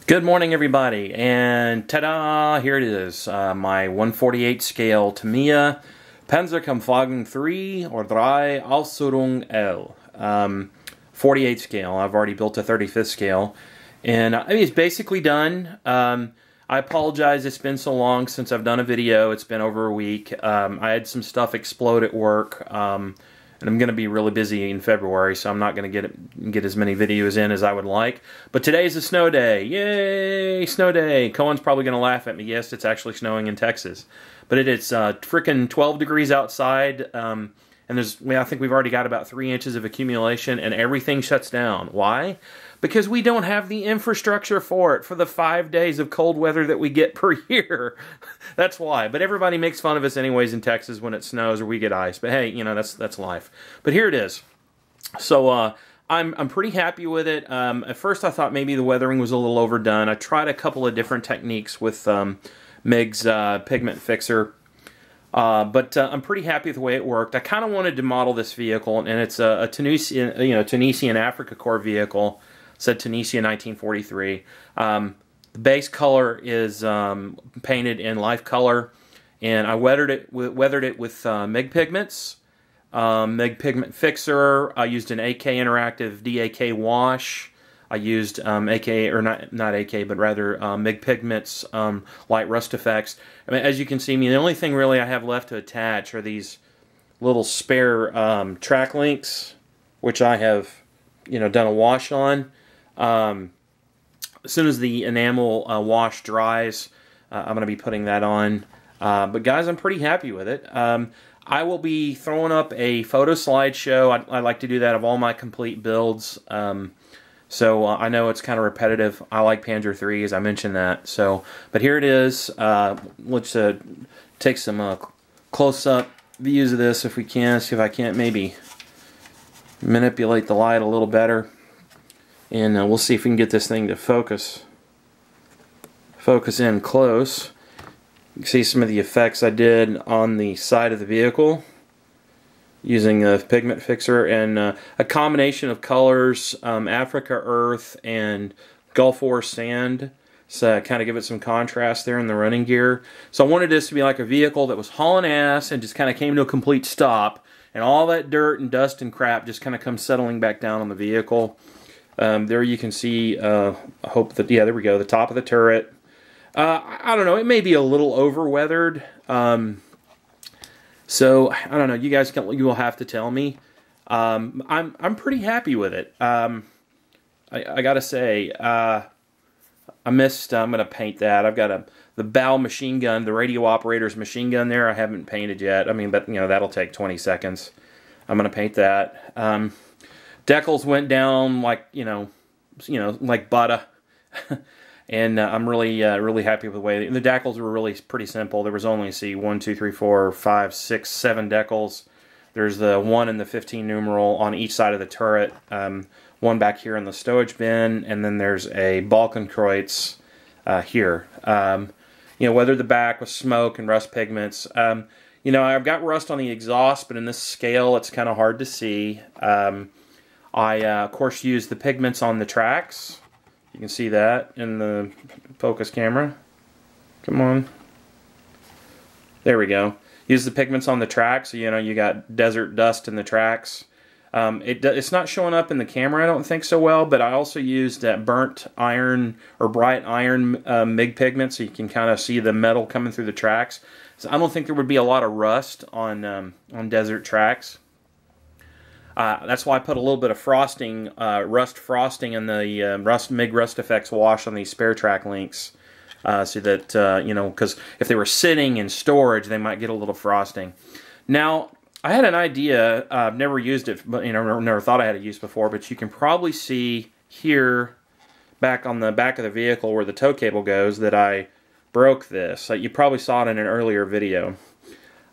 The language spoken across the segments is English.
Good morning, everybody, and ta-da! Here it is, my 1/48 scale Tamiya Pz.Kpfw III or III Ausf L. 48 scale. I've already built a 35th scale, and I mean, it's basically done. I apologize, it's been so long since I've done a video. It's been over a week. I had some stuff explode at work, and I'm going to be really busy in February, so I'm not going to get as many videos in as I would like. But today's a snow day. Yay, snow day. Cohen's probably going to laugh at me. Yes, it's actually snowing in Texas. But it is frickin' 12 degrees outside, and I think we've already got about 3 inches of accumulation, and everything shuts down. Why? Because we don't have the infrastructure for it, for the 5 days of cold weather that we get per year. That's why. But everybody makes fun of us anyways in Texas when it snows or we get ice. But hey, you know, that's life. But here it is. So I'm pretty happy with it. At first I thought maybe the weathering was a little overdone. I tried a couple of different techniques with MIG's pigment fixer. But I'm pretty happy with the way it worked. I kind of wanted to model this vehicle, and it's a Tunisian Africa Corps vehicle. It said Tunisia 1943. The base color is painted in life color, and I weathered it with MIG pigments, MIG pigment fixer. I used an AK Interactive DAK wash. I used AK, or not AK, but rather MIG Pigments Light Rust Effects. I mean, as you can see, the only thing really I have left to attach are these little spare track links, which I have, done a wash on. As soon as the enamel wash dries, I'm going to be putting that on. But guys, I'm pretty happy with it. I will be throwing up a photo slideshow. I like to do that of all my complete builds. So I know it's kind of repetitive. I like Panzer III, as I mentioned that. So, but here it is. Let's take some close-up views of this if we can. See if I can't maybe manipulate the light a little better, and we'll see if we can get this thing to focus in close. You can see some of the effects I did on the side of the vehicle using a pigment fixer and a combination of colors, Africa earth and Gulf War sand, so kind of give it some contrast there in the running gear. So I wanted this to be like a vehicle that was hauling ass and just kind of came to a complete stop, and all that dirt and dust and crap just kind of comes settling back down on the vehicle. There you can see, I hope that, yeah, there we go, the top of the turret. I don't know, it may be a little over-weathered. So I don't know. You will have to tell me. I'm pretty happy with it. I gotta say, I missed. I'm gonna paint that. I've got the bow machine gun, the radio operator's machine gun there. I haven't painted yet. I mean, but that'll take 20 seconds. I'm gonna paint that. Decals went down like like butter. And I'm really happy with the way the decals were really pretty simple. There was only 1, 2, 3, 4, 5, 6, 7 decals. There's the 1 and the 15 numeral on each side of the turret. One back here in the stowage bin, and then there's a Balkenkreuz here. Weathered the back with smoke and rust pigments. I've got rust on the exhaust, but in this scale, it's kind of hard to see. I of course used the pigments on the tracks. You can see that in the focus camera. Come on. There we go. Use the pigments on the tracks, so you got desert dust in the tracks. It's not showing up in the camera, I don't think so well, but I also used that burnt iron or bright iron MIG pigment, so you can kind of see the metal coming through the tracks. So I don't think there would be a lot of rust on desert tracks. That's why I put a little bit of frosting, rust frosting in the MIG Rust Effects wash on these spare track links, so that, because if they were sitting in storage, they might get a little frosting. Now, I had an idea. I've never used it, but never thought I had it used before. But you can probably see here, back on the back of the vehicle where the tow cable goes, that I broke this. You probably saw it in an earlier video.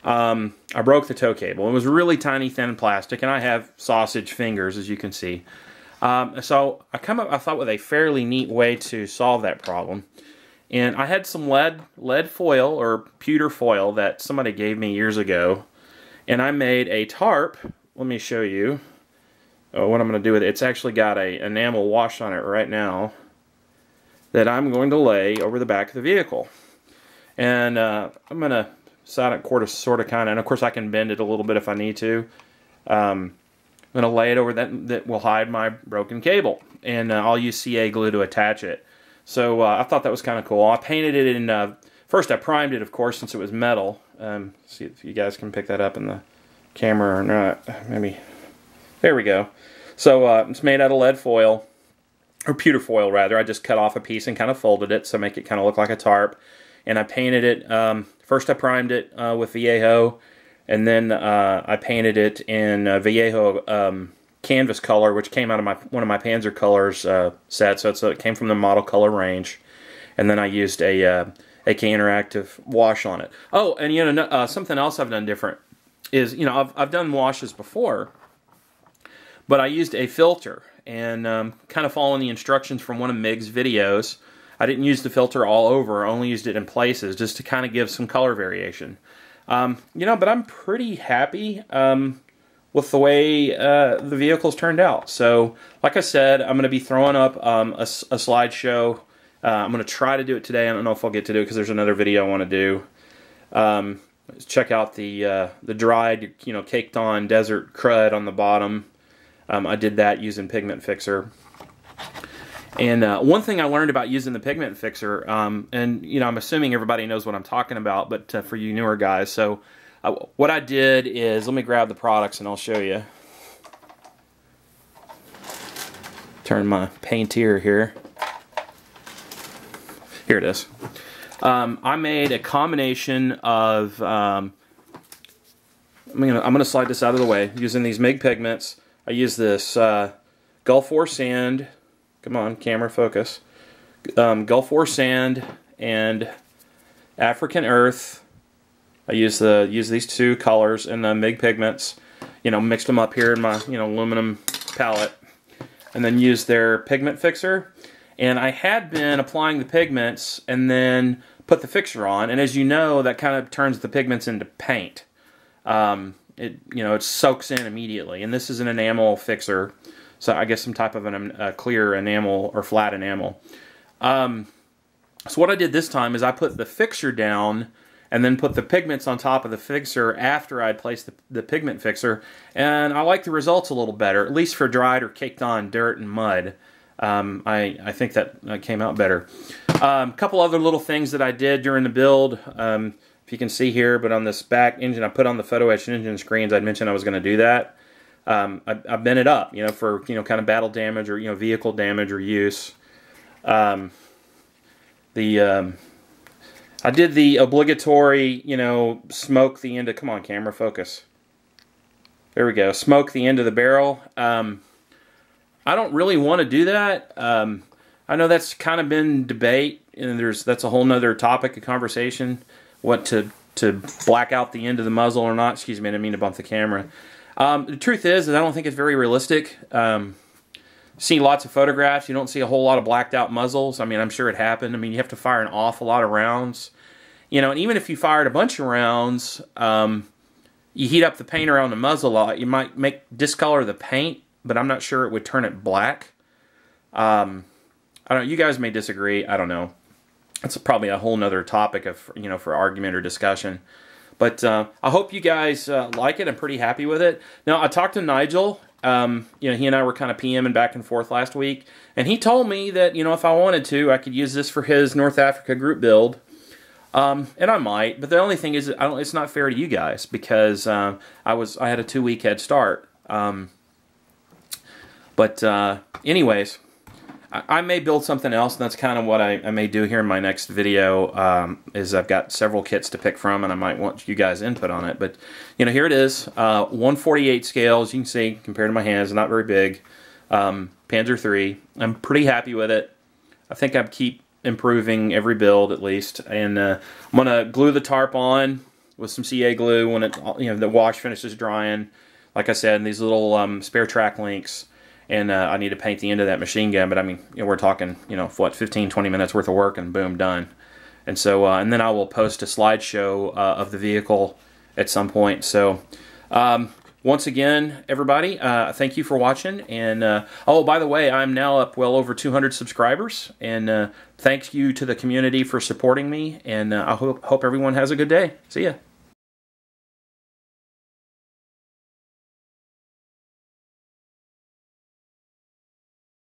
I broke the tow cable. It was really tiny, thin plastic, and I have sausage fingers, as you can see. So I thought with a fairly neat way to solve that problem. And I had some lead foil or pewter foil that somebody gave me years ago, and I made a tarp. Let me show you what I'm going to do with it. It's actually got a enamel wash on it right now. that I'm going to lay over the back of the vehicle. And I'm going to side it sort of kind of, and of course I can bend it a little bit if I need to. I'm going to lay it over that will hide my broken cable. And I'll use CA glue to attach it. So I thought that was kind of cool. I painted it in, first I primed it, of course, since it was metal. See if you guys can pick that up in the camera or not. Maybe. There we go. So it's made out of lead foil, or pewter foil rather. I just cut off a piece and kind of folded it so make it kind of look like a tarp. And I painted it, first I primed it with Vallejo, and then I painted it in Vallejo canvas color, which came out of one of my Panzer colors set, so it came from the model color range. And then I used a AK Interactive wash on it. Oh, and you know, something else I've done different is, you know, I've done washes before, but I used a filter, and kind of following the instructions from one of Mig's videos. I didn't use the filter all over, I only used it in places just to kind of give some color variation. You know, but I'm pretty happy with the way the vehicle's turned out. So, like I said, I'm going to be throwing up a slideshow. I'm going to try to do it today. I don't know if I'll get to do it because there's another video I want to do. Check out the dried, you know, caked on desert crud on the bottom. I did that using Pigment Fixer. And one thing I learned about using the Pigment Fixer, and you know, I'm assuming everybody knows what I'm talking about, but for you newer guys, so what I did is, let me grab the products and I'll show you. Turn my painter here. Here it is. I made a combination of, I'm gonna slide this out of the way, using these MIG pigments. I use this Gulf War sand. Come on, camera, focus. Gulf War sand and African earth. I use these two colors and the MIG pigments. You know, mixed them up here in my aluminum palette, and then use their pigment fixer. And I had been applying the pigments and then put the fixer on, and as you know, that kind of turns the pigments into paint. It soaks in immediately, and this is an enamel fixer. So I guess some type of a clear enamel or flat enamel. So what I did this time is I put the fixer down and then put the pigments on top of the fixer after I'd placed the pigment fixer. And I like the results a little better, at least for dried or caked on dirt and mud. I think that came out better. A couple other little things that I did during the build. If you can see here, but on this back engine, I put on the photo etched engine screens. I'd mentioned I was going to do that. I bent it up, you know, for, you know, kind of battle damage or, you know, vehicle damage or use. I did the obligatory, you know, smoke the end of, come on camera, focus. There we go, smoke the end of the barrel. I don't really want to do that. I know that's kind of been debate, and that's a whole nother topic of conversation, what to black out the end of the muzzle or not. Excuse me, I didn't mean to bump the camera. The truth is that I don't think it's very realistic. See lots of photographs. You don't see a whole lot of blacked out muzzles. I mean, I'm sure it happened. I mean, you have to fire an awful lot of rounds. You know, and even if you fired a bunch of rounds, you heat up the paint around the muzzle a lot. You might discolor the paint, but I'm not sure it would turn it black. I don't know. You guys may disagree. I don't know. It's probably a whole nother topic of, you know, for argument or discussion. But I hope you guys like it. I'm pretty happy with it. Now, I talked to Nigel. You know, he and I were kind of PMing back and forth last week. And he told me that, you know, if I wanted to, I could use this for his North Africa group build. And I might. But the only thing is, it's not fair to you guys because I had a 2-week head start. Anyways, I may build something else, and that's kind of what I may do here in my next video, is I've got several kits to pick from, and I might want you guys' input on it. But, you know, here it is, 1/48 scale, as you can see, compared to my hands, not very big, Pz. III. I'm pretty happy with it. I think I keep improving every build, at least, and I'm going to glue the tarp on with some CA glue when the wash finishes drying, like I said, and these little spare track links. And I need to paint the end of that machine gun, but I mean, you know, we're talking, you know, what, 15, 20 minutes worth of work, and boom, done. And so, and then I will post a slideshow of the vehicle at some point. So, once again, everybody, thank you for watching. And oh, by the way, I'm now up well over 200 subscribers. And thanks you to the community for supporting me. And I hope everyone has a good day. See ya.